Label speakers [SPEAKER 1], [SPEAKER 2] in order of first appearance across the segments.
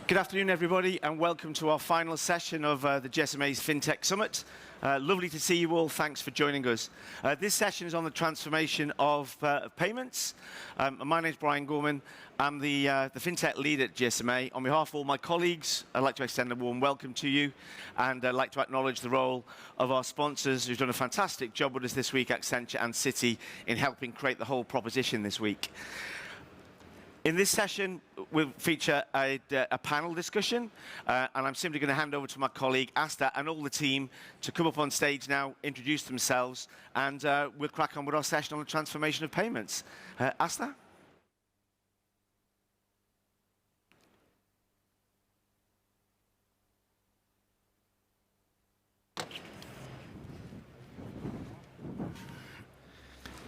[SPEAKER 1] Good afternoon, everybody, and welcome to our final session of the GSMA's FinTech Summit. Lovely to see you all. Thanks for joining us. This session is on the transformation of payments. My name is Brian Gorman. I'm the FinTech lead at GSMA. On behalf of all my colleagues, I'd like to extend a warm welcome to you, and I'd like to acknowledge the role of our sponsors who've done a fantastic job with us this week, Accenture and Citi, in helping create the whole proposition this week. In this session, we'll feature a panel discussion, and I'm simply going to hand over to my colleague, Asta, and all the team to come up on stage now, introduce themselves, and we'll crack on with our session on the transformation of payments. Asta?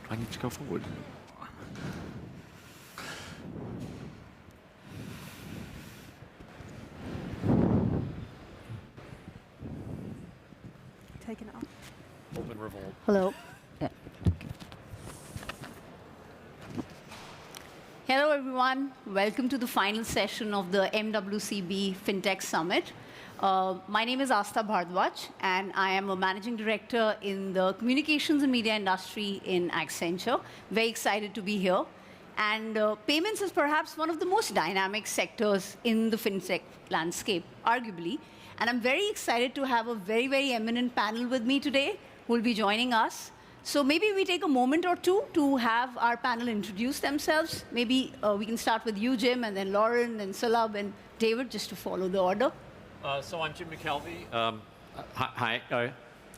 [SPEAKER 1] I need to go forward.
[SPEAKER 2] Taken it off.
[SPEAKER 3] Open revolt.
[SPEAKER 2] Hello. Yeah. Hello, everyone. Welcome to the final session of the MWCB FinTech Summit. My name is Asta Bhardwaj, and I am a managing director in the communications and media industry in Accenture. Very excited to be here. And payments is perhaps one of the most dynamic sectors in the FinTech landscape, arguably. And I'm very excited to have a very, very eminent panel with me today who will be joining us. So maybe we take a moment or two to have our panel introduce themselves. Maybe we can start with you, Jim, and then Lauren, and Sulabh, and David, just to follow the order.
[SPEAKER 3] So I'm Jim McKelvey. Hi,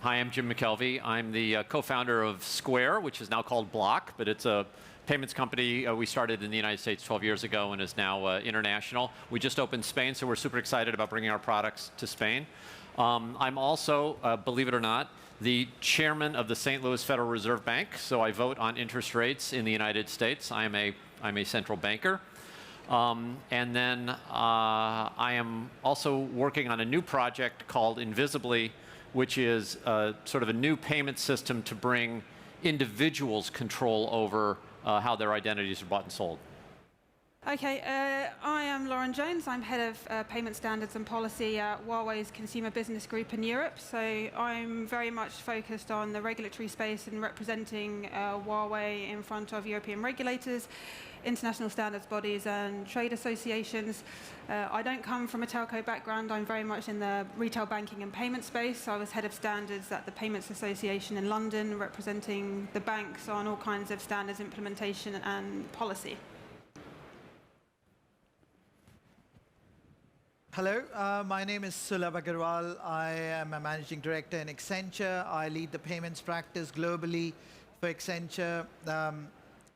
[SPEAKER 3] I'm Jim McKelvey. I'm the co-founder of Square, which is now called Block, but it's a payments company we started in the United States 12 years ago and is now international. We just opened Spain, so we're super excited about bringing our products to Spain. I'm also, believe it or not, the chairman of the St. Louis Federal Reserve Bank, so I vote on interest rates in the United States. I'm a central banker. And then I am also working on a new project called Invisibly, which is sort of a new payment system to bring individuals control over how their identities are bought and sold.
[SPEAKER 4] Okay, I am Lauren Jones. I'm head of payment standards and policy at Huawei's Consumer Business Group in Europe. So I'm very much focused on the regulatory space and representing Huawei in front of European regulators, international standards bodies, and trade associations. I don't come from a telco background. I'm very much in the retail banking and payment space. I was head of standards at the Payments Association in London, representing the banks on all kinds of standards implementation and policy.
[SPEAKER 5] Hello, my name is Sulabh Agarwal. I am a managing director in Accenture. I lead the payments practice globally for Accenture.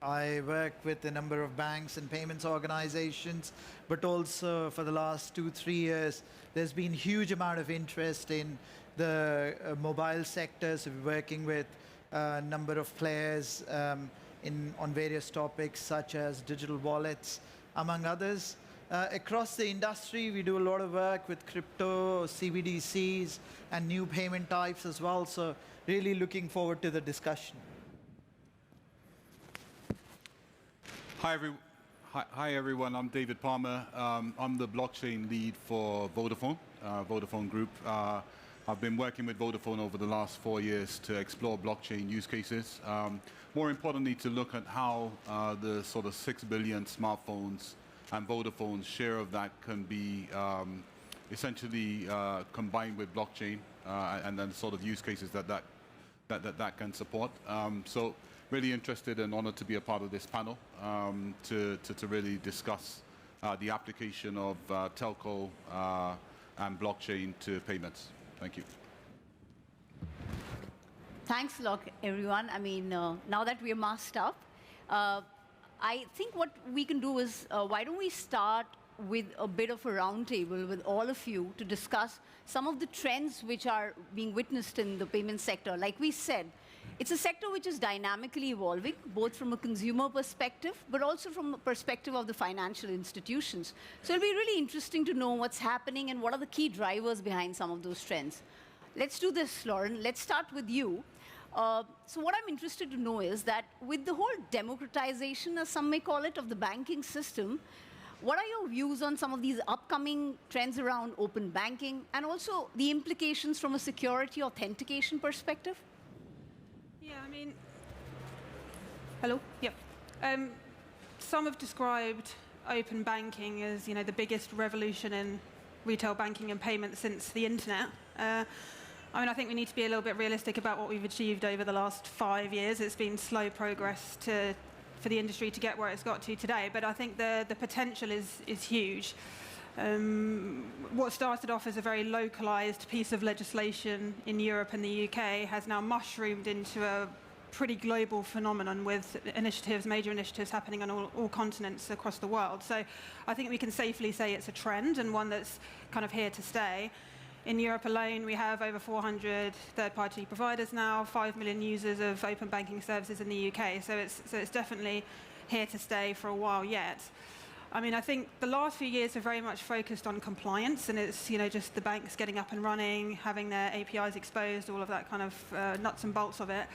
[SPEAKER 5] I work with a number of banks and payments organizations, but also for the last 2-3 years, there's been a huge amount of interest in the mobile sector. So we're working with a number of players on various topics, such as digital wallets, among others. Across the industry, we do a lot of work with crypto, CBDCs, and new payment types as well. So really looking forward to the discussion.
[SPEAKER 6] Hi, everyone. I'm David Palmer. I'm the blockchain lead for Vodafone, Vodafone Group. I've been working with Vodafone over the last 4 years to explore blockchain use cases. More importantly, to look at how the sort of 6 billion smartphones and Vodafone's share of that can be essentially combined with blockchain and then sort of use cases that can support. So really interested and honored to be a part of this panel to really discuss the application of telco and blockchain to payments. Thank you.
[SPEAKER 2] Thanks a lot, everyone. I mean, now that we're masked up, I think what we can do is, why don't we start with a bit of a roundtable with all of you to discuss some of the trends which are being witnessed in the payment sector. Like we said, it's a sector which is dynamically evolving, both from a consumer perspective, but also from a perspective of the financial institutions. So it'll be really interesting to know what's happening and what are the key drivers behind some of those trends. Let's do this, Lauren. Let's start with you. So what I'm interested to know is that with the whole democratization, as some may call it, of the banking system, what are your views on some of these upcoming trends around open banking and also the implications from a security authentication perspective?
[SPEAKER 4] Yeah, I mean, hello? Yep. Some have described open banking as, the biggest revolution in retail banking and payments since the internet. I think we need to be a little bit realistic about what we've achieved over the last 5 years. It's been slow progress for the industry to get where it's got to today, but I think the potential is huge. What started off as a very localized piece of legislation in Europe and the UK has now mushroomed into a pretty global phenomenon with major initiatives happening on all continents across the world. So I think we can safely say it's a trend and one that's kind of here to stay. In Europe alone, we have over 400 third-party providers now, 5 million users of open banking services in the UK. So it's definitely here to stay for a while yet. I think the last few years have very much focused on compliance, and it's just the banks getting up and running, having their APIs exposed, all of that kind of nuts and bolts of it.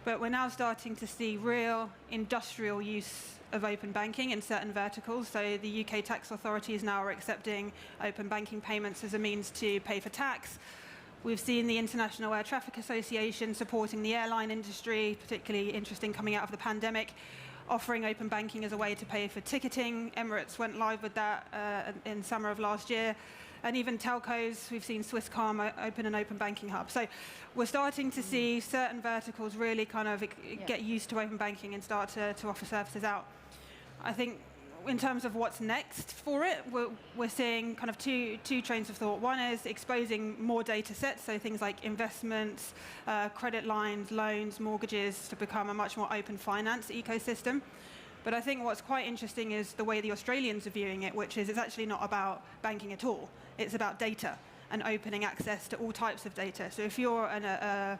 [SPEAKER 4] But we're now starting to see real industrial use of open banking in certain verticals. So the UK tax authorities now are accepting open banking payments as a means to pay for tax. We've seen the International Air Traffic Association supporting the airline industry, particularly interesting coming out of the pandemic, offering open banking as a way to pay for ticketing. Emirates went live with that in summer of last year. And even telcos, we've seen Swisscom open an open banking hub. So we're starting to see certain verticals really kind of get used to open banking and start to offer services out. I think in terms of what's next for it, we're seeing kind of two trains of thought. One is exposing more data sets, so things like investments, credit lines, loans, mortgages, to become a much more open finance ecosystem. But I think what's quite interesting is the way the Australians are viewing it, which is it's actually not about banking at all. It's about data and opening access to all types of data. So if you're an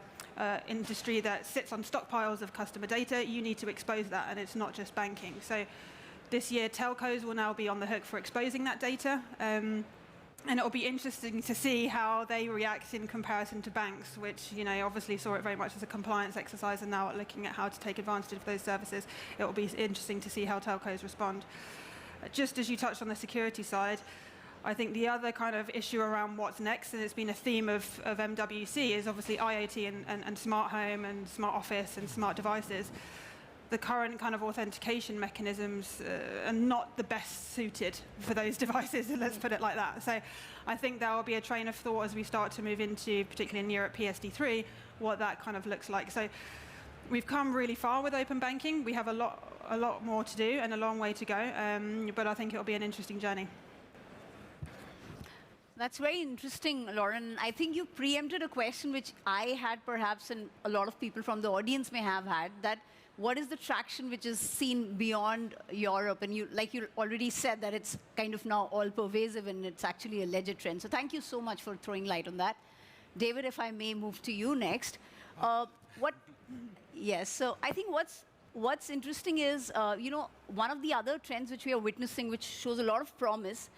[SPEAKER 4] industry that sits on stockpiles of customer data, you need to expose that, and it's not just banking. So this year, telcos will now be on the hook for exposing that data. And it'll be interesting to see how they react in comparison to banks, which obviously saw it very much as a compliance exercise and now are looking at how to take advantage of those services. It will be interesting to see how telcos respond. Just as you touched on the security side, I think the other kind of issue around what's next, and it's been a theme of MWC, is obviously IoT and smart home and smart office and smart devices. The current kind of authentication mechanisms are not the best suited for those devices, let's put it like that. So I think there will be a train of thought as we start to move into, particularly in Europe, PSD3, what that kind of looks like. So we've come really far with open banking. We have a lot more to do and a long way to go, but I think it'll be an interesting journey.
[SPEAKER 2] That's very interesting, Lauren. I think you preempted a question which I had perhaps, and a lot of people from the audience may have had, that what is the traction which is seen beyond Europe? And like you already said, that it's kind of now all pervasive and it's actually a legit trend. So thank you so much for throwing light on that. David, if I may move to you next. Yes, so I think what's interesting is, one of the other trends which we are witnessing, which shows a lot of promise,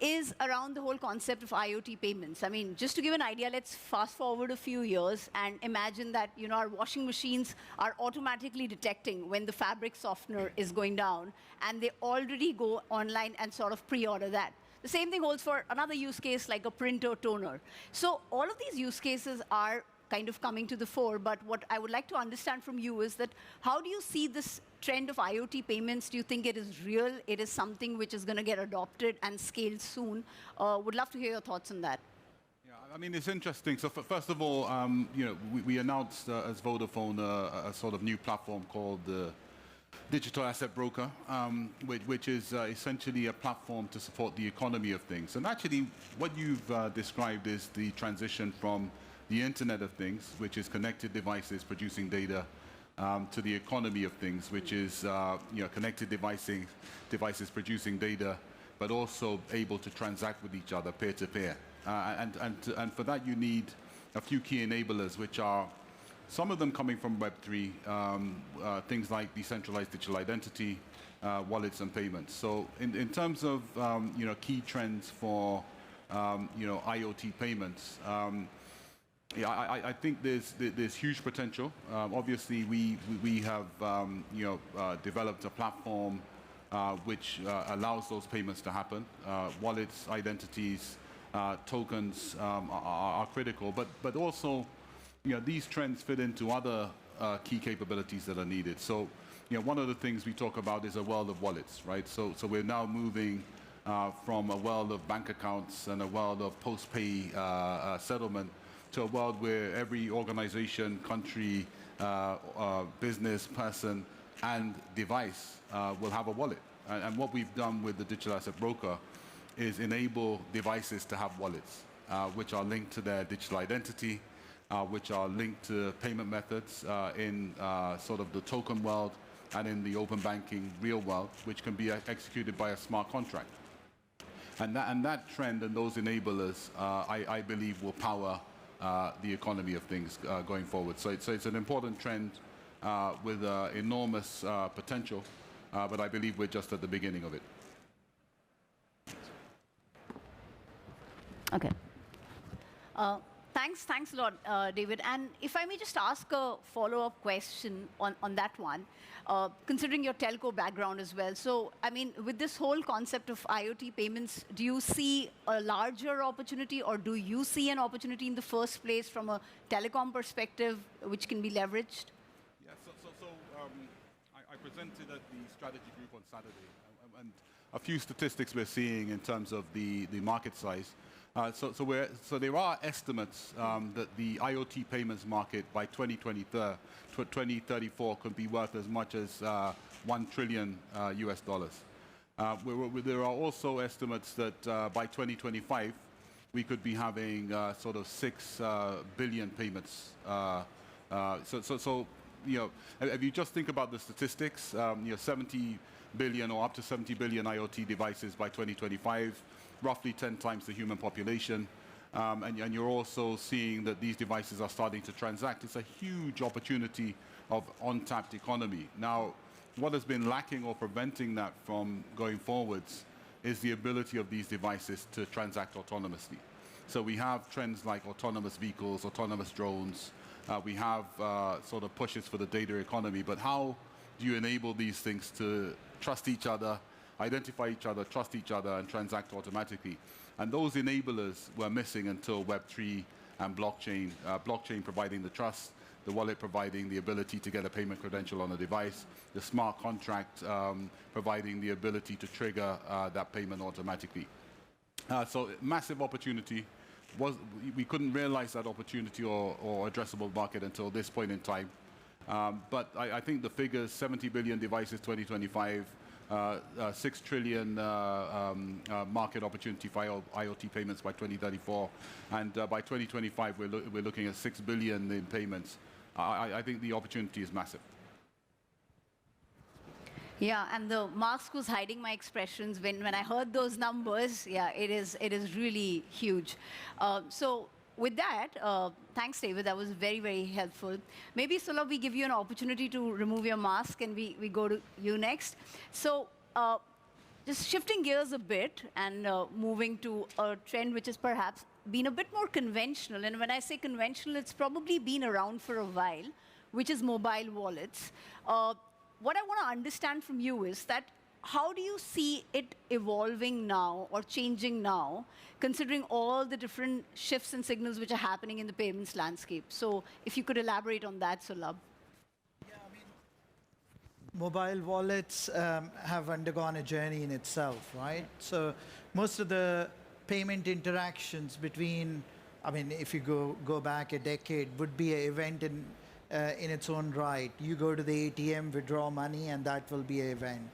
[SPEAKER 2] is around the whole concept of IoT payments. I mean, just to give an idea, let's fast forward a few years and imagine that our washing machines are automatically detecting when the fabric softener is going down, and they already go online and sort of pre-order that. The same thing holds for another use case like a printer toner. So all of these use cases are kind of coming to the fore, but what I would like to understand from you is that how do you see this trend of IoT payments? Do you think it is real? It is something which is going to get adopted and scaled soon? Would love to hear your thoughts on that.
[SPEAKER 6] Yeah, I mean, it's interesting. So first of all, we announced as Vodafone a sort of new platform called the Digital Asset Broker, which is essentially a platform to support the economy of things. And actually, what you've described is the transition from the Internet of Things, which is connected devices producing data, to the economy of things, which is connected devices producing data, but also able to transact with each other peer-to-peer. And for that, you need a few key enablers, which are some of them coming from Web3, things like decentralized digital identity, wallets, and payments. So in terms of key trends for IoT payments. I think there's huge potential. Obviously, we have developed a platform which allows those payments to happen. Wallets, identities, tokens are critical, but also, these trends fit into other key capabilities that are needed. So, one of the things we talk about is a world of wallets, right? So we're now moving from a world of bank accounts and a world of post-pay settlement to a world where every organization, country, business, person, and device will have a wallet. And what we've done with the digital asset broker is enable devices to have wallets, which are linked to their digital identity, which are linked to payment methods in sort of the token world and in the open banking real world, which can be executed by a smart contract. And that trend and those enablers, I believe, will power the economy of things going forward. So it's an important trend with enormous potential, but I believe we're just at the beginning of it.
[SPEAKER 2] Okay. Thanks a lot, David. And if I may just ask a follow-up question on that one, considering your telco background as well. So, I mean, with this whole concept of IoT payments, do you see a larger opportunity, or do you see an opportunity in the first place from a telecom perspective which can be leveraged?
[SPEAKER 6] Yeah, I presented at the strategy group on Saturday, and a few statistics we're seeing in terms of the market size. So there are estimates that the IoT payments market by 2034 could be worth as much as $1 trillion US dollars. There are also estimates that by 2025 we could be having sort of 6 billion payments. If you just think about the statistics, 70 billion or up to 70 billion IoT devices by 2025. Roughly 10 times the human population, and you're also seeing that these devices are starting to transact. It's a huge opportunity of untapped economy. Now, what has been lacking or preventing that from going forwards is the ability of these devices to transact autonomously. So we have trends like autonomous vehicles, autonomous drones. We have sort of pushes for the data economy, but how do you enable these things to trust each other, identify each other, trust each other, and transact automatically? And those enablers were missing until Web3 and blockchain. Blockchain providing the trust, the wallet providing the ability to get a payment credential on a device, the smart contract providing the ability to trigger that payment automatically. So massive opportunity. We couldn't realize that opportunity or addressable market until this point in time. But I think the figures, 70 billion devices 2025, 6 trillion market opportunity for IoT payments by 2034, and by 2025 we're looking at 6 billion in payments. I think the opportunity is massive.
[SPEAKER 2] Yeah, and the mask was hiding my expressions when I heard those numbers. Yeah, it is really huge. So with that, thanks, David. That was very, very helpful. Maybe, Sulabh, we give you an opportunity to remove your mask, and we go to you next. So just shifting gears a bit and moving to a trend which has perhaps been a bit more conventional. And when I say conventional, it's probably been around for a while, which is mobile wallets. What I want to understand from you is that how do you see it evolving now or changing now, considering all the different shifts and signals which are happening in the payments landscape? So if you could elaborate on that, Sulabh.
[SPEAKER 5] Yeah, I mean, mobile wallets have undergone a journey in itself, right? So most of the payment interactions between, I mean, if you go back a decade, would be an event in its own right. You go to the ATM, withdraw money, and that will be an event.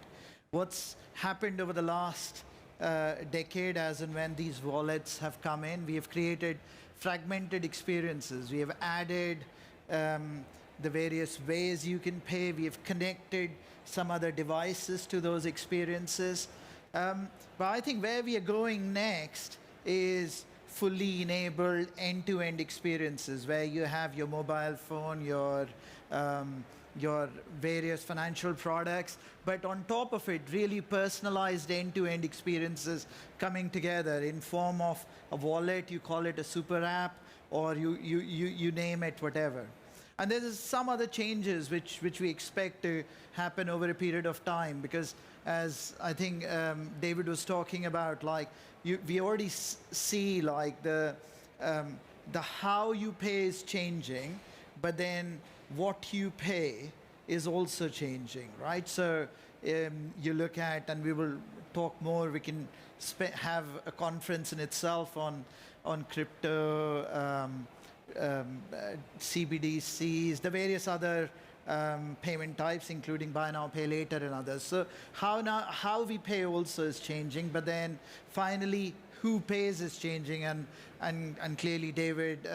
[SPEAKER 5] What's happened over the last decade, as and when these wallets have come in, we have created fragmented experiences. We have added the various ways you can pay. We have connected some other devices to those experiences. But I think where we are going next is fully enabled end-to-end experiences where you have your mobile phone, your various financial products, but on top of it, really personalized end-to-end experiences coming together in form of a wallet. You call it a super app, or you name it, whatever. And there's some other changes which we expect to happen over a period of time, because as I think David was talking about, like we already see like the how you pay is changing, but then what you pay is also changing, right? So you look at, and we will talk more, we can have a conference in itself on crypto, CBDCs, the various other payment types, including buy now, pay later and others. So how we pay also is changing, but then finally who pays is changing, and clearly David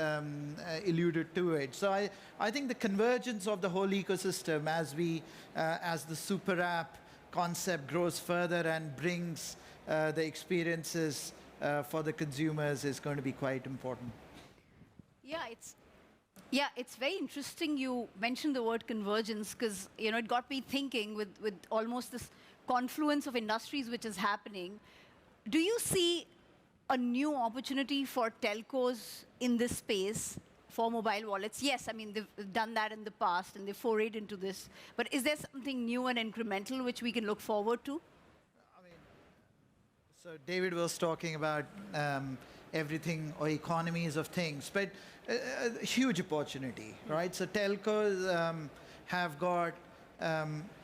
[SPEAKER 5] alluded to it. So I think the convergence of the whole ecosystem as the super app concept grows further and brings the experiences for the consumers is going to be quite important.
[SPEAKER 2] Yeah, it's very interesting you mentioned the word convergence, because it got me thinking with almost this confluence of industries which is happening. Do you see a new opportunity for telcos in this space for mobile wallets? Yes, I mean, they've done that in the past and they forayed into this. But is there something new and incremental which we can look forward to?
[SPEAKER 5] I mean, so David was talking about everything or economies of things, but a huge opportunity, right? So telcos have got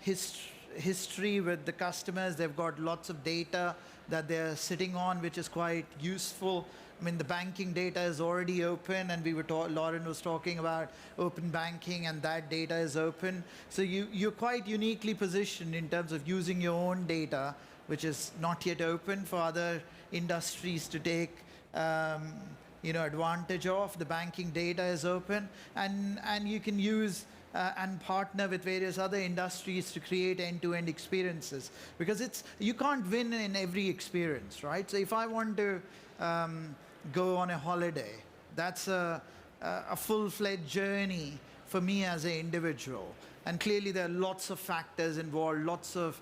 [SPEAKER 5] history with the customers. They've got lots of data that they're sitting on, which is quite useful. I mean, the banking data is already open, and Lauren was talking about open banking, and that data is open. So you're quite uniquely positioned in terms of using your own data, which is not yet open for other industries to take advantage of. The banking data is open, and you can use and partner with various other industries to create end-to-end experiences, because you can't win in every experience, right? So if I want to go on a holiday, that's a full-fledged journey for me as an individual, and clearly there are lots of factors involved, lots of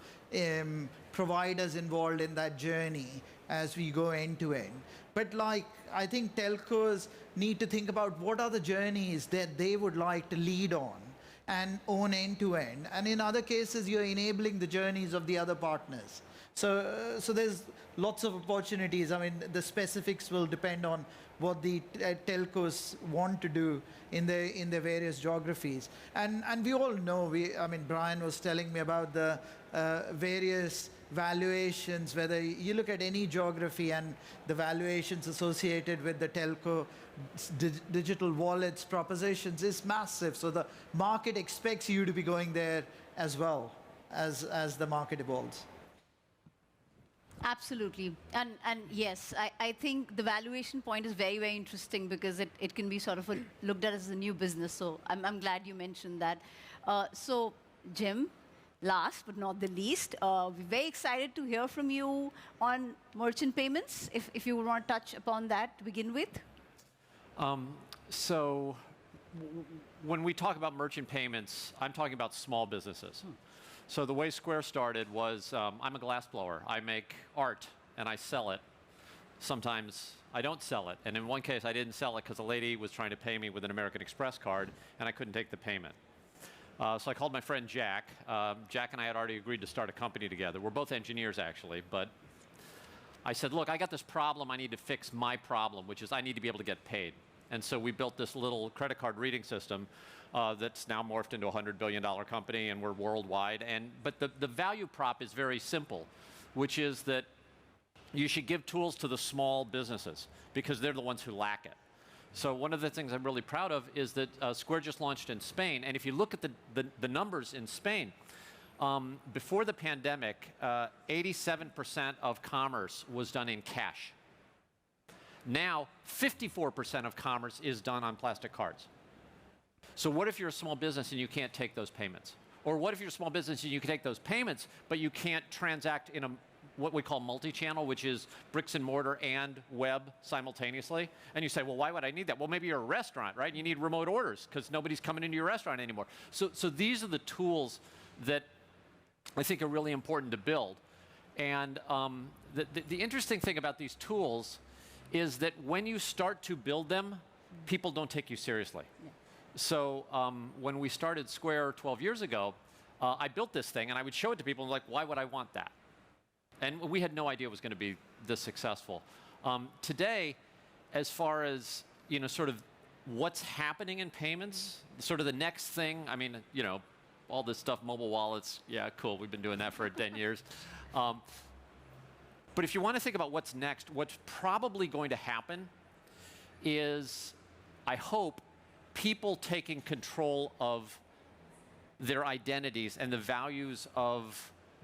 [SPEAKER 5] providers involved in that journey as we go end-to-end. But I think telcos need to think about what are the journeys that they would like to lead on and own end-to-end. And in other cases, you're enabling the journeys of the other partners. So there's lots of opportunities. I mean, the specifics will depend on what the telcos want to do in the various geographies. And we all know, I mean, Brian was telling me about the various valuations, whether you look at any geography and the valuations associated with the telco digital wallets propositions is massive. So the market expects you to be going there as well as the market evolves.
[SPEAKER 2] Absolutely. And yes, I think the valuation point is very, very interesting, because it can be sort of looked at as a new business. So I'm glad you mentioned that. So Jim, last but not the least, we're very excited to hear from you on merchant payments, if you want to touch upon that to begin with.
[SPEAKER 3] So when we talk about merchant payments, I'm talking about small businesses. So the way Square started was, I'm a glassblower. I make art and I sell it. Sometimes I don't sell it. And in one case, I didn't sell it because a lady was trying to pay me with an American Express card, and I couldn't take the payment. So I called my friend Jack. Jack and I had already agreed to start a company together. We're both engineers, actually. But I said, look, I got this problem. I need to fix my problem, which is I need to be able to get paid. And so we built this little credit card reading system that's now morphed into a $100 billion company, and we're worldwide. But the value prop is very simple, which is that you should give tools to the small businesses, because they're the ones who lack it. So one of the things I'm really proud of is that Square just launched in Spain. And if you look at the numbers in Spain, before the pandemic, 87% of commerce was done in cash. Now, 54% of commerce is done on plastic cards. So what if you're a small business and you can't take those payments? Or what if you're a small business and you can take those payments, but you can't transact in what we call multi-channel, which is bricks and mortar and web simultaneously? And you say, well, why would I need that? Well, maybe you're a restaurant, right? You need remote orders because nobody's coming into your restaurant anymore. So these are the tools that I think are really important to build. And the interesting thing about these tools is that when you start to build them, people don't take you seriously.
[SPEAKER 2] Yeah.
[SPEAKER 3] So when we started Square 12 years ago, I built this thing, and I would show it to people, and like, why would I want that? And we had no idea it was going to be this successful. Today, as far as sort of what's happening in payments, sort of the next thing, I mean, all this stuff, mobile wallets, yeah, cool, we've been doing that for 10 years. But if you want to think about what's next, what's probably going to happen is, I hope, people taking control of their identities and the values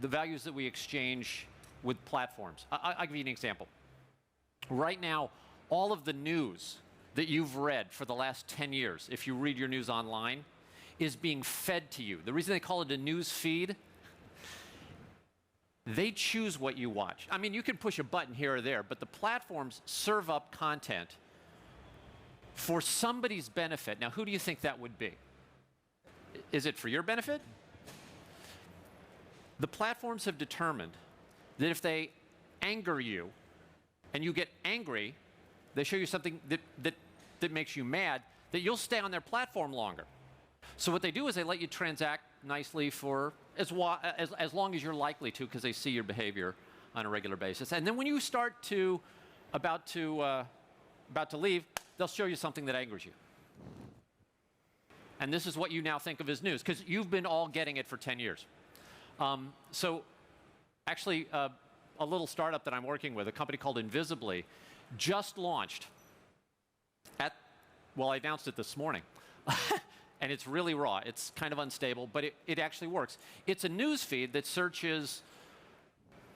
[SPEAKER 3] that we exchange with platforms. I'll give you an example. Right now, all of the news that you've read for the last 10 years, if you read your news online, is being fed to you. The reason they call it a news feed, they choose what you watch. I mean, you can push a button here or there, but the platforms serve up content for somebody's benefit. Now, who do you think that would be? Is it for your benefit? The platforms have determined that if they anger you and you get angry, they show you something that makes you mad, that you'll stay on their platform longer. So what they do is they let you transact nicely for as long as you're likely to, because they see your behavior on a regular basis. And then when you start about to leave, they'll show you something that angers you. And this is what you now think of as news, because you've been all getting it for 10 years. So actually, a little startup that I'm working with, a company called Invisibly, just launched I announced it this morning. And it's really raw. It's kind of unstable, but it actually works. It's a news feed that searches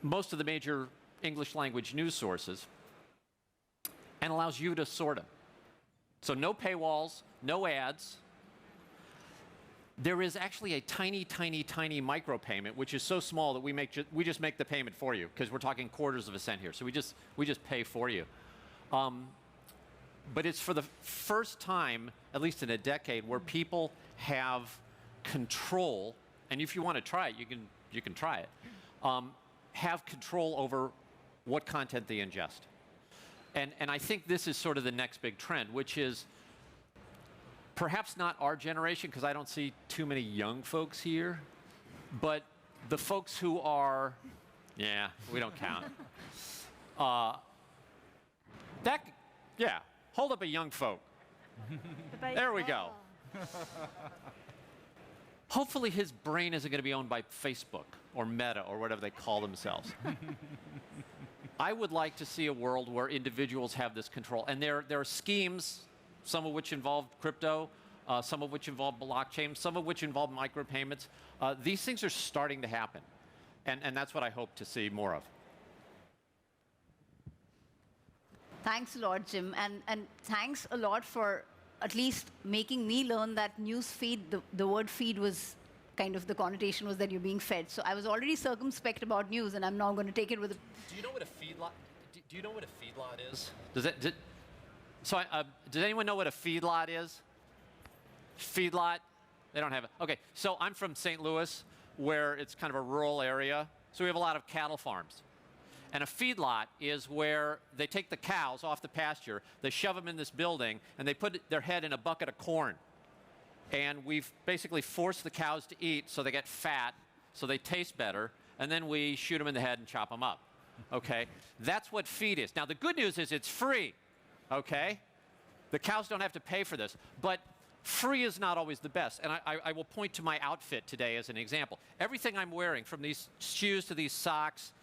[SPEAKER 3] most of the major English language news sources and allows you to sort them. So no paywalls, no ads. There is actually a tiny, tiny, tiny micropayment, which is so small that we just make the payment for you, because we're talking quarters of a cent here. So we just pay for you. But it's for the first time, at least in a decade, where people have control, and if you want to try it, you can try it, have control over what content they ingest. And I think this is sort of the next big trend, which is perhaps not our generation, because I don't see too many young folks here, but the folks who are, yeah, we don't count. Yeah. Hold up a young folk. There we go. Hopefully his brain isn't going to be owned by Facebook or Meta or whatever they call themselves. I would like to see a world where individuals have this control. And there are schemes, some of which involve crypto, some of which involve blockchain, some of which involve micropayments. These things are starting to happen. And that's what I hope to see more of.
[SPEAKER 2] Thanks a lot, Jim. And thanks a lot for at least making me learn that news feed, the word feed was kind of the connotation was that you're being fed. So I was already circumspect about news, and I'm now going to take it with a...
[SPEAKER 3] Do you know what a feedlot? Do you know what a feedlot is? Does anyone know what a feedlot is? Feedlot? They don't have it. Okay, so I'm from St. Louis, where it's kind of a rural area. So we have a lot of cattle farms. And a feedlot is where they take the cows off the pasture, they shove them in this building, and they put their head in a bucket of corn. And we've basically forced the cows to eat so they get fat, so they taste better, and then we shoot them in the head and chop them up. Okay? That's what feed is. Now, the good news is it's free. Okay? The cows don't have to pay for this. But free is not always the best. And I will point to my outfit today as an example. Everything I'm wearing, from these shoes to these socks,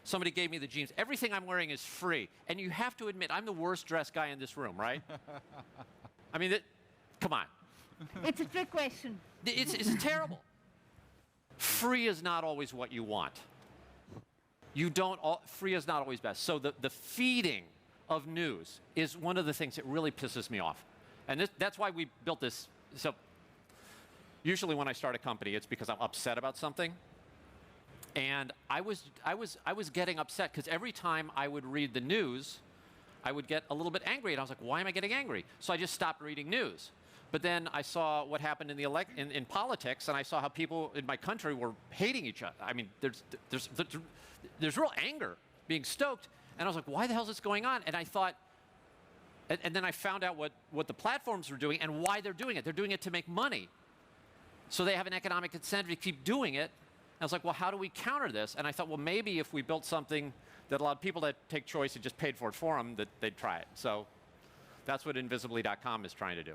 [SPEAKER 3] somebody gave me the jeans. Everything I'm wearing is free. And you have to admit, I'm the worst dressed guy in this room, right? I mean, come on.
[SPEAKER 2] It's a trick question.
[SPEAKER 3] It's terrible. Free is not always what you want. Free is not always best. So the feeding of news is one of the things that really pisses me off. And that's why we built this. So usually when I start a company, it's because I'm upset about something. And I was getting upset because every time I would read the news, I would get a little bit angry. And I was like, why am I getting angry? So I just stopped reading news. But then I saw what happened in politics, and I saw how people in my country were hating each other. I mean, there's real anger being stoked. And I was like, why the hell is this going on? And I thought, And then I found out what the platforms were doing and why they're doing it. They're doing it to make money. So they have an economic incentive to keep doing it. And I was like, well, how do we counter this? And I thought, well, maybe if we built something that allowed people to take choice and just paid for it for them, that they'd try it. So that's what invisibly.com is trying to do.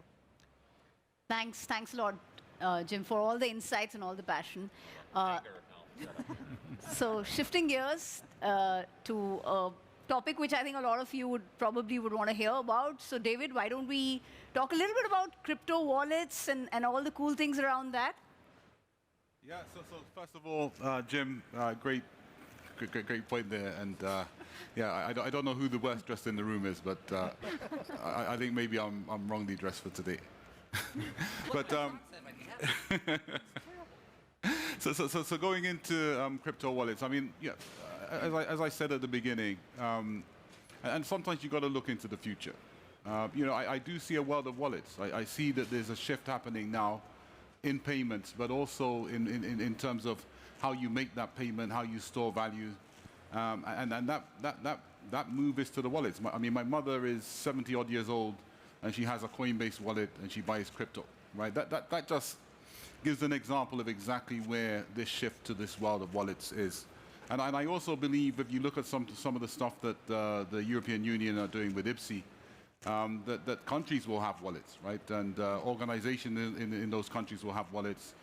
[SPEAKER 2] Thanks a lot, Jim, for all the insights and all the passion. So shifting gears to a topic which I think a lot of you would probably want to hear about. So David, why don't we talk a little bit about crypto wallets and all the cool things around that?
[SPEAKER 6] Yeah, so first of all, Jim, great point there. And yeah, I don't know who the worst dressed in the room is, but I think maybe I'm wrongly dressed for today. But so going into crypto wallets, I mean, yeah, as I said at the beginning, and sometimes you got to look into the future. You know, I do see a world of wallets. I see that there's a shift happening now in payments, but also in terms of how you make that payment, how you store value, and that move is to the wallets. I mean, my mother is 70 odd years old, and she has a Coinbase wallet, and she buys crypto, right? That just gives an example of exactly where this shift to this world of wallets is. And I also believe if you look at some of the stuff that the European Union are doing with IPSI, that countries will have wallets, right? And organizations in those countries will have wallets.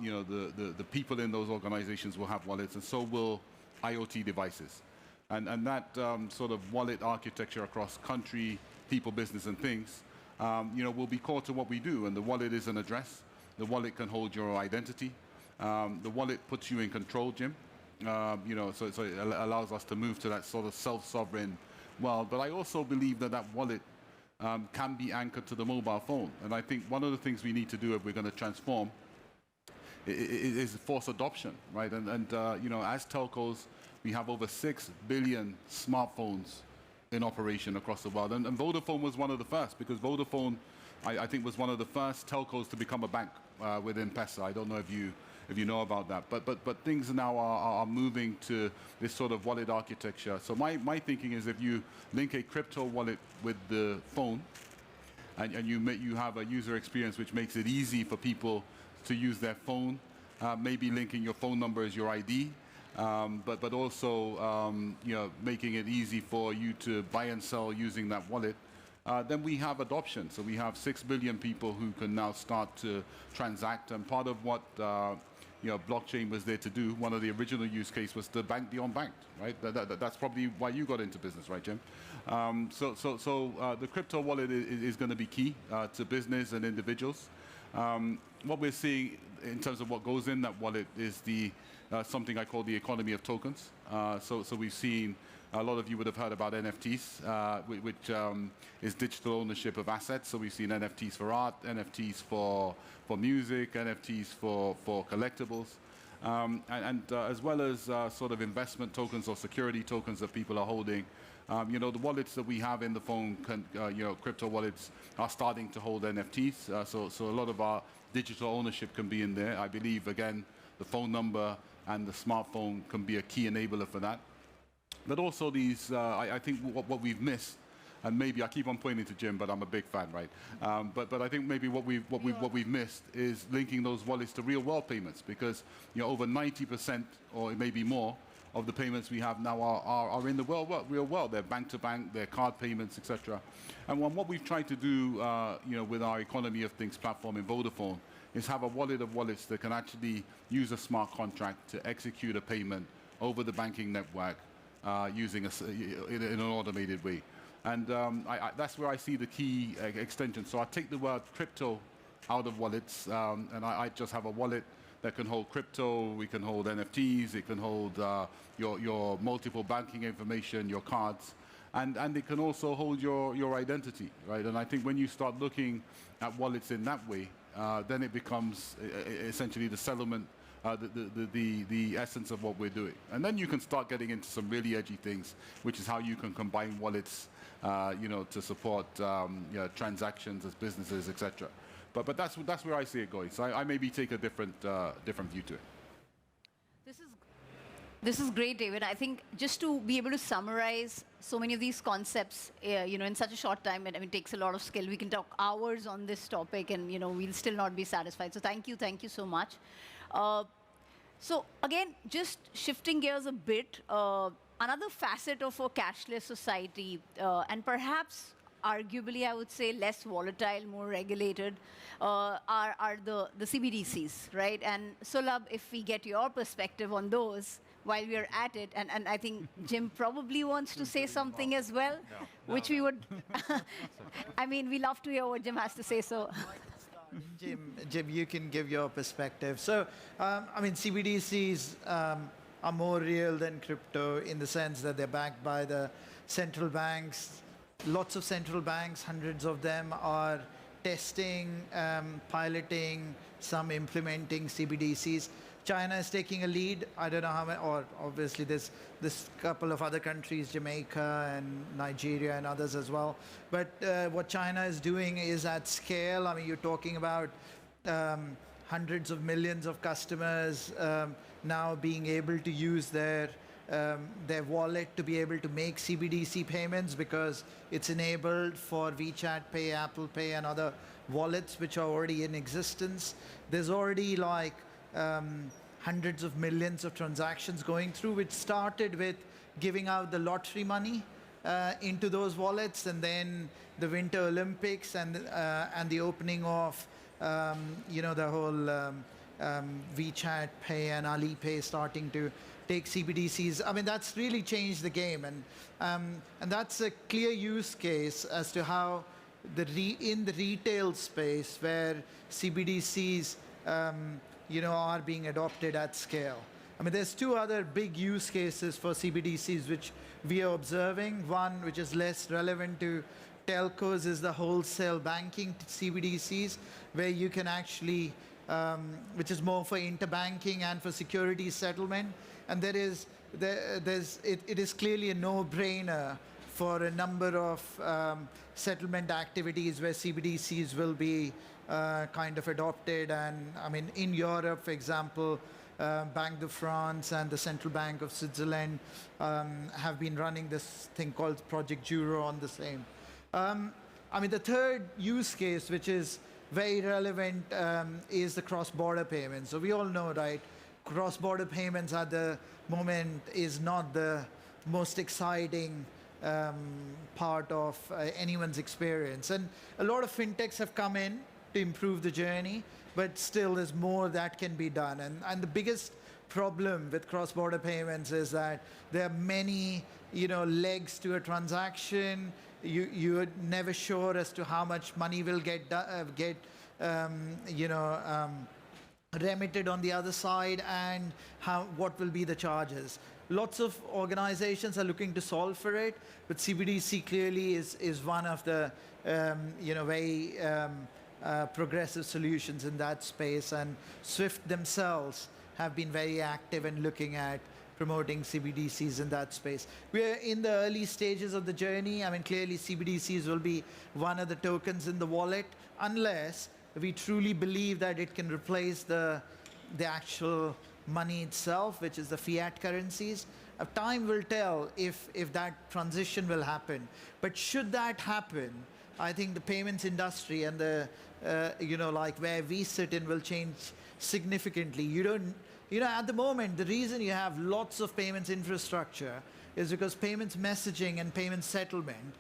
[SPEAKER 6] You know, the people in those organizations will have wallets, and so will IoT devices. And that sort of wallet architecture across country, people, business, and things, you know, will be core to what we do. And the wallet is an address. The wallet can hold your identity. The wallet puts you in control, Jim. You know, so it allows us to move to that sort of self-sovereign world. But I also believe that wallet can be anchored to the mobile phone. And I think one of the things we need to do if we're going to transform is force adoption, right? And you know, as telcos, we have over 6 billion smartphones in operation across the world. And Vodafone was one of the first, because Vodafone, I think, was one of the first telcos to become a bank with M-Pesa. I don't know if you know about that. But things now are moving to this sort of wallet architecture. So my thinking is if you link a crypto wallet with the phone, and you have a user experience which makes it easy for people to use their phone, maybe linking your phone number as your ID, but also you know, making it easy for you to buy and sell using that wallet, then we have adoption. So we have 6 billion people who can now start to transact. And part of what you know, blockchain was there to do, one of the original use case was to bank the unbanked, right? That's probably why you got into business, right, Jim? So the crypto wallet is going to be key to business and individuals. What we're seeing in terms of what goes in that wallet is something I call the economy of tokens. So we've seen, a lot of you would have heard about NFTs, which is digital ownership of assets. So we've seen NFTs for art, NFTs for music, NFTs for collectibles, and as well as sort of investment tokens or security tokens that people are holding. You know, the wallets that we have in the phone, you know, crypto wallets are starting to hold NFTs. So a lot of our digital ownership can be in there. I believe, again, the phone number and the smartphone can be a key enabler for that. But also these, I think what we've missed, and maybe I keep on pointing to Jim, but I'm a big fan, right? But I think maybe what we've missed is linking those wallets to real world payments, because you know, over 90% or maybe more of the payments we have now are in the real world. They're bank to bank, they're card payments, etc. And what we've tried to do, you know, with our Economy of Things platform in Vodafone is have a wallet of wallets that can actually use a smart contract to execute a payment over the banking network using in an automated way. And that's where I see the key extension. So I take the word crypto out of wallets, and I just have a wallet that can hold crypto, we can hold NFTs, it can hold your multiple banking information, your cards, and it can also hold your identity, right? And I think when you start looking at wallets in that way, then it becomes essentially the settlement, the essence of what we're doing. And then you can start getting into some really edgy things, which is how you can combine wallets, you know, to support you know, transactions as businesses, etc. But that's where I see it going. So I maybe take a different view to it.
[SPEAKER 2] This is great, David. I think just to be able to summarize so many of these concepts, in such a short time, it takes a lot of skill. We can talk hours on this topic, and we'll still not be satisfied. So thank you so much. So again, just shifting gears a bit, another facet of a cashless society, and perhaps arguably, I would say, less volatile, more regulated, are the CBDCs, right? And Sulabh, if we get your perspective on those while we are at it, and I think Jim probably wants to say something as well, which we would, we love to hear what Jim has to say, so.
[SPEAKER 5] Jim, you can give your perspective. So, CBDCs are more real than crypto in the sense that they're backed by the central banks. Lots of central banks, hundreds of them, are testing, piloting, some implementing CBDCs. China is taking a lead. I don't know how many, or obviously there's a couple of other countries, Jamaica and Nigeria and others as well. But what China is doing is at scale. You're talking about hundreds of millions of customers now being able to use their wallet to be able to make CBDC payments because it's enabled for WeChat Pay, Apple Pay, and other wallets which are already in existence. There's already hundreds of millions of transactions going through, which started with giving out the lottery money into those wallets, and then the Winter Olympics and the opening of the whole WeChat Pay and Alipay starting to take CBDCs. That's really changed the game, and that's a clear use case as to how in the retail space where CBDCs are being adopted at scale. There's two other big use cases for CBDCs which we are observing. One, which is less relevant to telcos, is the wholesale banking CBDCs, where you can actually, which is more for interbanking and for security settlement. And it is clearly a no-brainer for a number of settlement activities where CBDCs will be kind of adopted. And in Europe, for example, Banque de France and the Central Bank of Switzerland have been running this thing called Project Euro on the same. The third use case, which is very relevant, is the cross-border payments. So we all know, right, cross-border payments at the moment is not the most exciting part of anyone's experience. And a lot of fintechs have come in to improve the journey, but still there's more that can be done. And the biggest problem with cross-border payments is that there are many legs to a transaction. You're never sure as to how much money will get remitted on the other side, and what will be the charges. Lots of organizations are looking to solve for it, but CBDC clearly is one of the very progressive solutions in that space, and SWIFT themselves have been very active in looking at promoting CBDCs in that space. We're in the early stages of the journey. Clearly CBDCs will be one of the tokens in the wallet, unless we truly believe that it can replace the actual money itself, which is the fiat currencies. Time will tell if that transition will happen. But should that happen, I think the payments industry and the where we sit in will change significantly. At the moment, the reason you have lots of payments infrastructure is because payments messaging and payments settlement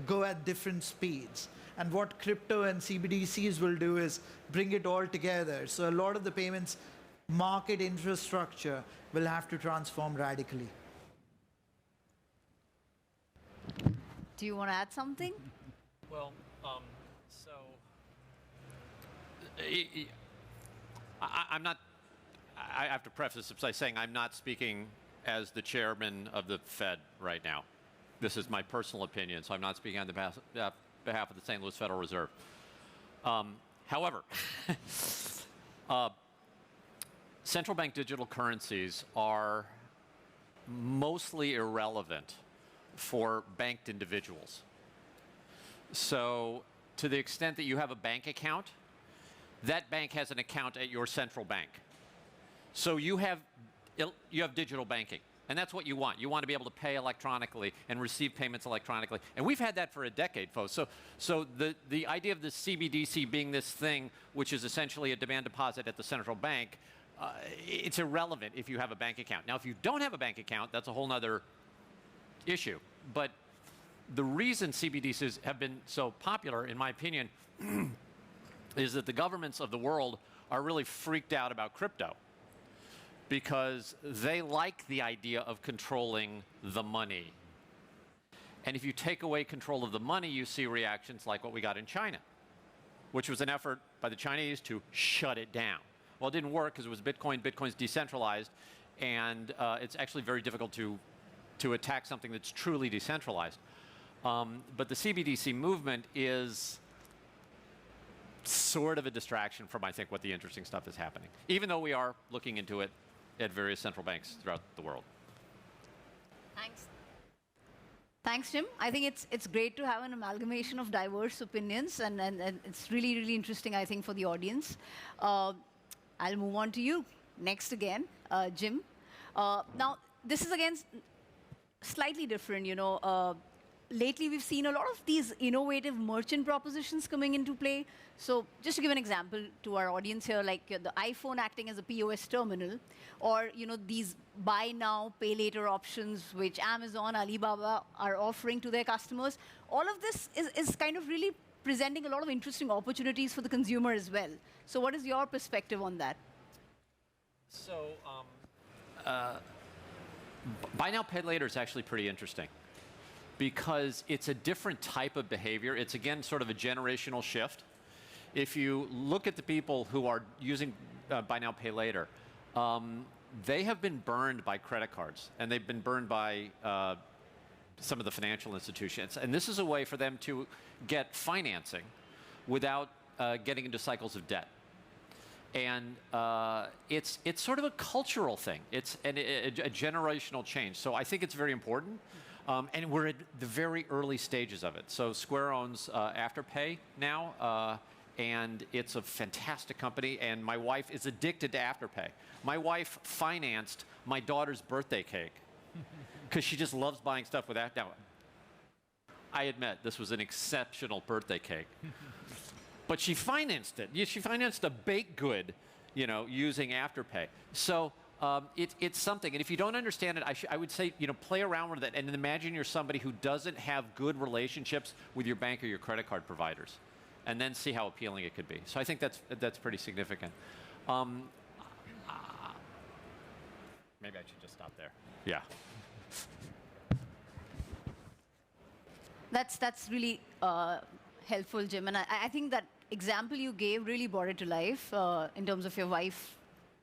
[SPEAKER 5] go at different speeds. And what crypto and CBDCs will do is bring it all together. So a lot of the payments market infrastructure will have to transform radically.
[SPEAKER 2] Do you want to add something?
[SPEAKER 3] Well, I'm not. I have to preface this by saying I'm not speaking as the chairman of the Fed right now. This is my personal opinion, so I'm not speaking on the behalf of the St. Louis Federal Reserve. However, central bank digital currencies are mostly irrelevant for banked individuals. So to the extent that you have a bank account, that bank has an account at your central bank. So you have you have digital banking. And that's what you want. You want to be able to pay electronically and receive payments electronically. And we've had that for a decade, folks. So the idea of the CBDC being this thing, which is essentially a demand deposit at the central bank, it's irrelevant if you have a bank account. Now, if you don't have a bank account, that's a whole other issue. But the reason CBDCs have been so popular, in my opinion, is that the governments of the world are really freaked out about crypto because they like the idea of controlling the money. And if you take away control of the money, you see reactions like what we got in China, which was an effort by the Chinese to shut it down. Well, it didn't work because it was Bitcoin. Bitcoin's decentralized, and it's actually very difficult to attack something that's truly decentralized. But the CBDC movement is sort of a distraction from, I think, what the interesting stuff is happening, even though we are looking into it at various central banks throughout the world.
[SPEAKER 2] Thanks. Thanks, Jim. I think it's great to have an amalgamation of diverse opinions, and it's really, really interesting, I think, for the audience. I'll move on to you next again, Jim. Now, this is, again, slightly different, you know. Lately, we've seen a lot of these innovative merchant propositions coming into play. So just to give an example to our audience here, like the iPhone acting as a POS terminal, or these buy now, pay later options, which Amazon, Alibaba are offering to their customers. All of this is kind of really presenting a lot of interesting opportunities for the consumer as well. So what is your perspective on that?
[SPEAKER 3] So buy now, pay later is actually pretty interesting, because it's a different type of behavior. It's, again, sort of a generational shift. If you look at the people who are using buy now, pay later, they have been burned by credit cards, and they've been burned by some of the financial institutions. And this is a way for them to get financing without getting into cycles of debt. And it's sort of a cultural thing. It's a generational change. So I think it's very important. And we're at the very early stages of it. So Square owns Afterpay now, and it's a fantastic company, and my wife is addicted to Afterpay. My wife financed my daughter's birthday cake because she just loves buying stuff with Afterpay. Now, I admit, this was an exceptional birthday cake, but she financed it. She financed a baked good, using Afterpay. So it's something, and if you don't understand it, I would say, play around with it and imagine you're somebody who doesn't have good relationships with your bank or your credit card providers, and then see how appealing it could be. So I think that's pretty significant. Maybe I should just stop there. Yeah.
[SPEAKER 2] That's really helpful, Jim, and I think that example you gave really brought it to life in terms of your wife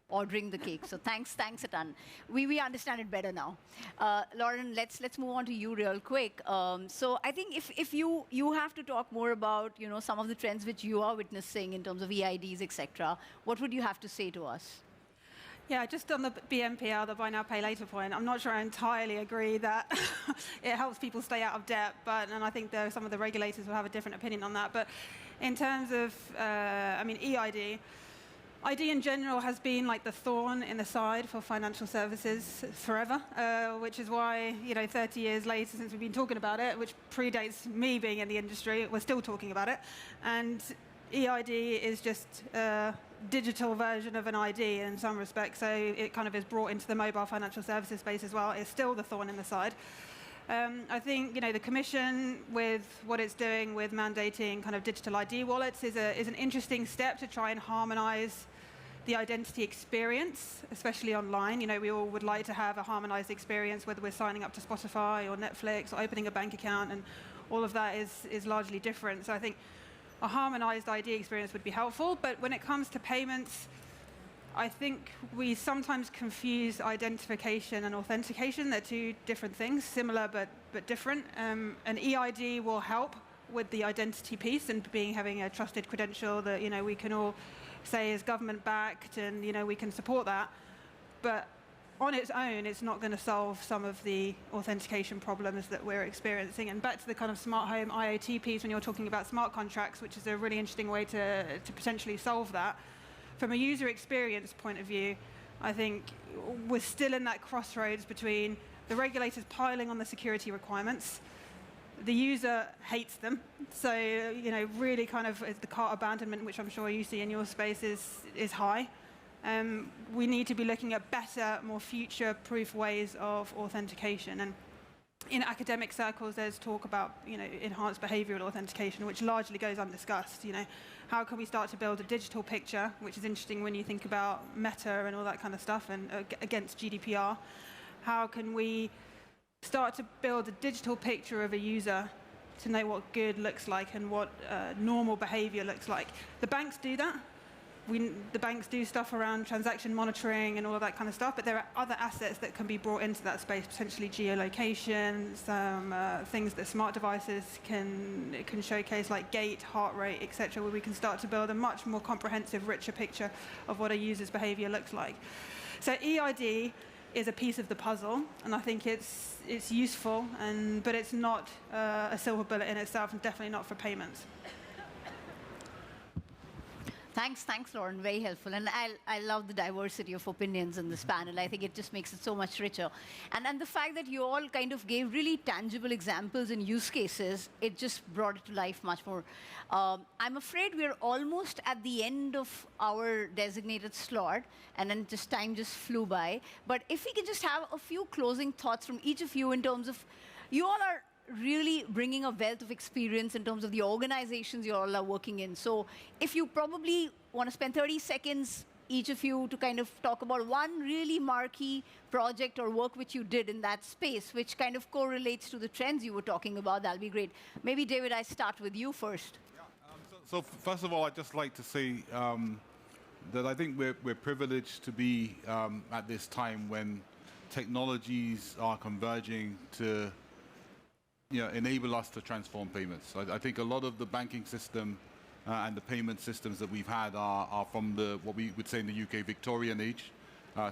[SPEAKER 2] ordering the cake. So thanks a ton. We understand it better now. Lauren, let's move on to you real quick. So I think if you have to talk more about some of the trends which you are witnessing in terms of EIDs, etc., what would you have to say to us?
[SPEAKER 4] Yeah, just on the BNPL, the buy now, pay later point, I'm not sure I entirely agree that it helps people stay out of debt, and I think some of the regulators will have a different opinion on that. But in terms of, EID, ID in general has been like the thorn in the side for financial services forever, which is why, 30 years later since we've been talking about it, which predates me being in the industry, we're still talking about it. And EID is just a digital version of an ID in some respects, so it kind of is brought into the mobile financial services space as well. It's still the thorn in the side. I think the Commission, with what it's doing with mandating kind of digital ID wallets, is an interesting step to try and harmonize the identity experience, especially online. We all would like to have a harmonized experience, whether we're signing up to Spotify or Netflix or opening a bank account, and all of that is largely different. So I think a harmonized ID experience would be helpful. But when it comes to payments, I think we sometimes confuse identification and authentication. They're two different things, similar but different. An EID will help with the identity piece and having a trusted credential that we can all say is government-backed, and we can support that. But on its own, it's not going to solve some of the authentication problems that we're experiencing. And back to the kind of smart home IoT piece, when you're talking about smart contracts, which is a really interesting way to potentially solve that. From a user experience point of view, I think we're still in that crossroads between the regulators piling on the security requirements. The user hates them. So, really kind of the cart abandonment, which I'm sure you see in your space, is high. We need to be looking at better, more future-proof ways of authentication. And in academic circles, there's talk about enhanced behavioral authentication, which largely goes undiscussed. How can we start to build a digital picture, which is interesting when you think about Meta and all that kind of stuff, and against GDPR. How can we start to build a digital picture of a user to know what good looks like and what normal behavior looks like? The banks do that. The banks do stuff around transaction monitoring and all of that kind of stuff, but there are other assets that can be brought into that space, potentially geolocation, some things that smart devices can showcase, like gait, heart rate, etc., where we can start to build a much more comprehensive, richer picture of what a user's behavior looks like. So EID is a piece of the puzzle, and I think it's useful, but it's not a silver bullet in itself, and definitely not for payments.
[SPEAKER 2] Thanks, Lauren. Very helpful. And I love the diversity of opinions in this panel. I think it just makes it so much richer. And the fact that you all kind of gave really tangible examples and use cases, it just brought it to life much more. I'm afraid we're almost at the end of our designated slot, and then time just flew by. But if we could just have a few closing thoughts from each of you in terms of, you all are really bringing a wealth of experience in terms of the organizations you all are working in. So if you probably want to spend 30 seconds, each of you, to kind of talk about one really marquee project or work which you did in that space, which kind of correlates to the trends you were talking about, that'll be great. Maybe, David, I start with you first.
[SPEAKER 6] Yeah, so first of all, I'd just like to say that I think we're privileged to be at this time when technologies are converging to enable us to transform payments. I think a lot of the banking system and the payment systems that we've had are from what we would say in the UK Victorian age.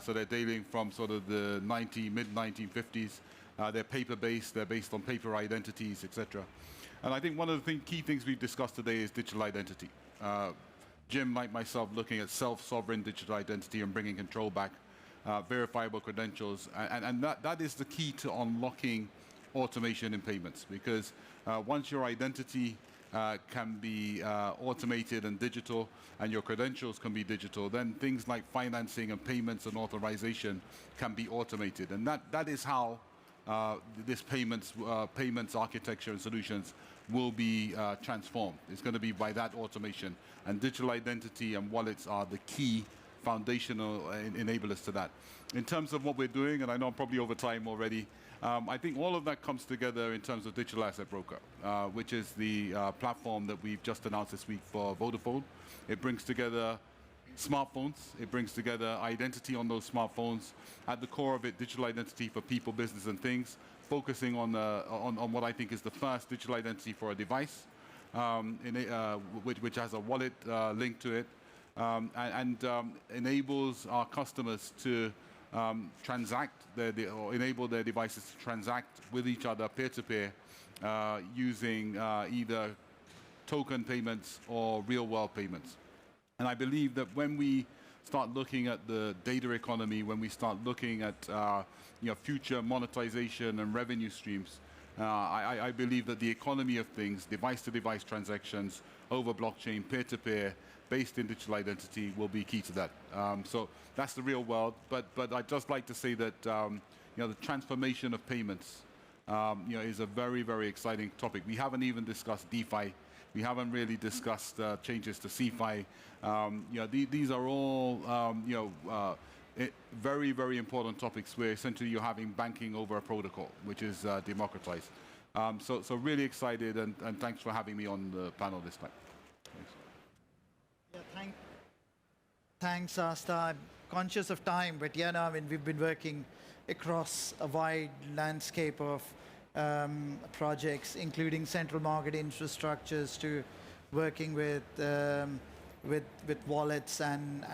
[SPEAKER 6] So they're dating from sort of the mid-1950s. They're paper-based, they're based on paper identities, etc. And I think one of the key things we've discussed today is digital identity. Jim, like myself, looking at self-sovereign digital identity and bringing control back, verifiable credentials, and that is the key to unlocking automation in payments, because once your identity can be automated and digital, and your credentials can be digital, then things like financing and payments and authorization can be automated. And that is how this payments architecture and solutions will be transformed. It's going to be by that automation. And digital identity and wallets are the key foundational enablers to that. In terms of what we're doing, and I know I'm probably over time already, I think all of that comes together in terms of Digital Asset Broker, which is the platform that we've just announced this week for Vodafone. It brings together smartphones. It brings together identity on those smartphones. At the core of it, digital identity for people, business, and things, focusing on what I think is the first digital identity for a device, which has a wallet linked to it, and enables our customers to transact or enable their devices to transact with each other peer-to-peer using either token payments or real-world payments. And I believe that when we start looking at the data economy, when we start looking at future monetization and revenue streams, I believe that the economy of things, device-to-device transactions over blockchain, peer-to-peer, based in digital identity will be key to that. So that's the real world. But I'd just like to say that the transformation of payments is a very, very exciting topic. We haven't even discussed DeFi. We haven't really discussed changes to CeFi. These are all very, very important topics where essentially you're having banking over a protocol, which is democratized. So really excited, and thanks for having me on the panel this time.
[SPEAKER 5] Yeah, thanks, Asta. I'm conscious of time, but we've been working across a wide landscape of projects, including central market infrastructures to working with wallets and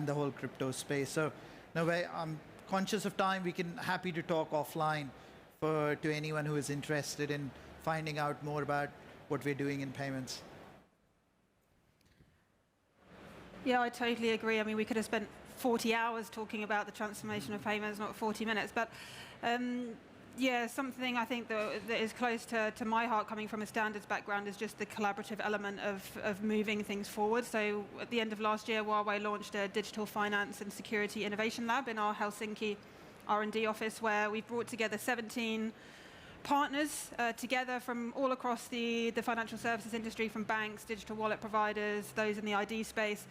[SPEAKER 5] the whole crypto space. So, I'm conscious of time. We can happy to talk offline to anyone who is interested in finding out more about what we're doing in payments.
[SPEAKER 4] Yeah, I totally agree. I mean, we could have spent 40 hours talking about the transformation of payments, not 40 minutes. But yeah, something I think that is close to my heart, coming from a standards background, is just the collaborative element of moving things forward. So at the end of last year, Huawei launched a digital finance and security innovation lab in our Helsinki R&D office, where we've brought together 17 partners together from all across the financial services industry, from banks, digital wallet providers, those in the ID space,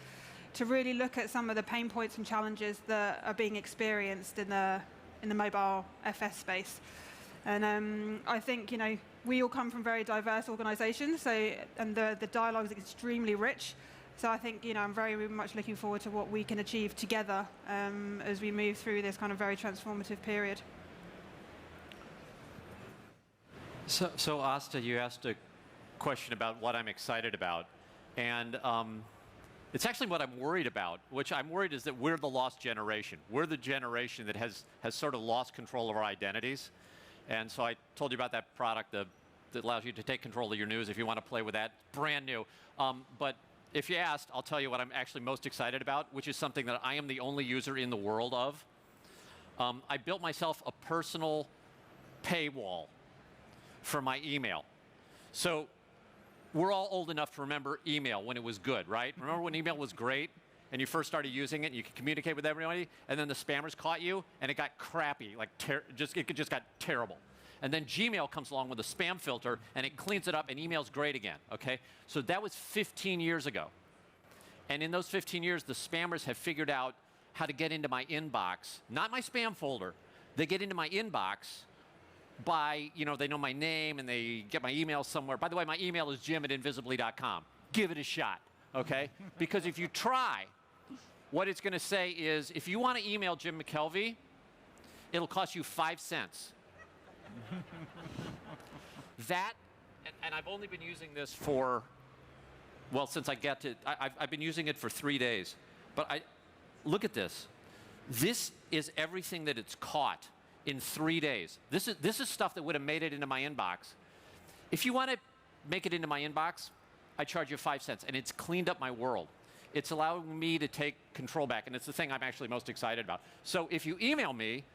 [SPEAKER 4] to really look at some of the pain points and challenges that are being experienced in the mobile FS space. And I think, you know, we all come from very diverse organizations, and the dialogue is extremely rich. So I think, you know, I'm very much looking forward to what we can achieve together as we move through this kind of very transformative period.
[SPEAKER 3] So Asta, you asked a question about what I'm excited about. And it's actually what I'm worried about, which I'm worried is that we're the lost generation. We're the generation that has sort of lost control of our identities. And so I told you about that product that allows you to take control of your news if you want to play with that. Brand new. But if you asked, I'll tell you what I'm actually most excited about, which is something that I am the only user in the world of. I built myself a personal paywall for my email. So we're all old enough to remember email when it was good, right? Remember when email was great and you first started using it and you could communicate with everybody, and then the spammers caught you and it got crappy, like it just got terrible. And then Gmail comes along with a spam filter and it cleans it up and email's great again, okay? So that was 15 years ago. And in those 15 years, the spammers have figured out how to get into my inbox, not my spam folder. They get into my inbox by, you know, they know my name and they get my email somewhere. By the way, my email is jim@invisibly.com. Give it a shot, okay? Because if you try, what it's going to say is, if you want to email Jim McKelvey, it'll cost you 5 cents. That, and I've only been using this for, well, since I get to, I've been using it for 3 days. But look at this. This is everything that it's caught in 3 days. This is stuff that would have made it into my inbox. If you want to make it into my inbox, I charge you 5 cents, and it's cleaned up my world. It's allowing me to take control back, and it's the thing I'm actually most excited about. So if you email me,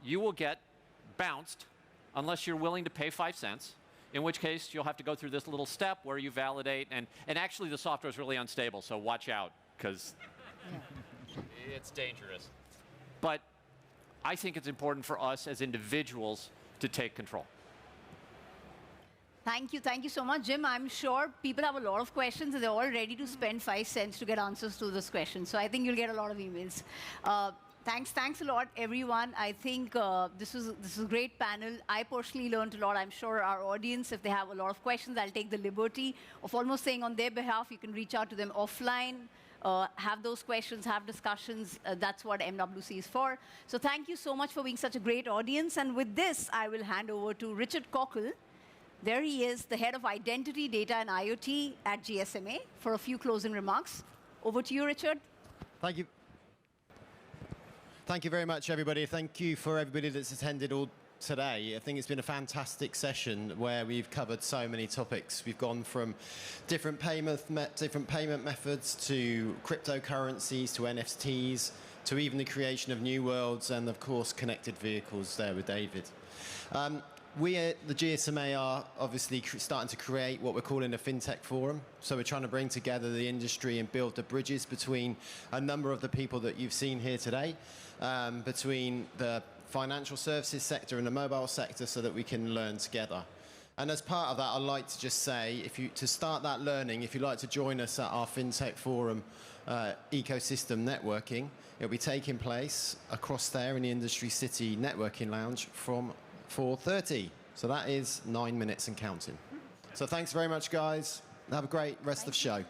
[SPEAKER 3] you will get bounced unless you're willing to pay 5 cents, in which case you'll have to go through this little step where you validate, and actually the software is really unstable, so watch out, because it's dangerous. But I think it's important for us as individuals to take control.
[SPEAKER 2] Thank you so much, Jim. I'm sure people have a lot of questions and they're all ready to spend 5 cents to get answers to those questions. So I think you'll get a lot of emails. Thanks a lot, everyone. I think this is a great panel. I personally learned a lot. I'm sure our audience, if they have a lot of questions, I'll take the liberty of almost saying on their behalf, you can reach out to them offline, have those questions, have discussions. That's what MWC is for. So thank you so much for being such a great audience. And with this, I will hand over to Richard Cockle. There he is, the head of Identity, Data, and IoT at GSMA, for a few closing remarks. Over to you, Richard.
[SPEAKER 7] Thank you. Thank you very much, everybody. Thank you for everybody that's attended all today. I think it's been a fantastic session where we've covered so many topics. We've gone from different payment methods to cryptocurrencies to NFTs to even the creation of new worlds and, of course, connected vehicles there with David. We at the GSMA are obviously starting to create what we're calling a FinTech forum. So we're trying to bring together the industry and build the bridges between a number of the people that you've seen here today, between the financial services sector and the mobile sector, so that we can learn together. And as part of that, I'd like to just say, to start that learning, if you'd like to join us at our FinTech forum ecosystem networking, it'll be taking place across there in the Industry City Networking Lounge from 4:30. So that is 9 minutes and counting. So thanks very much, guys. Have a great rest of the show.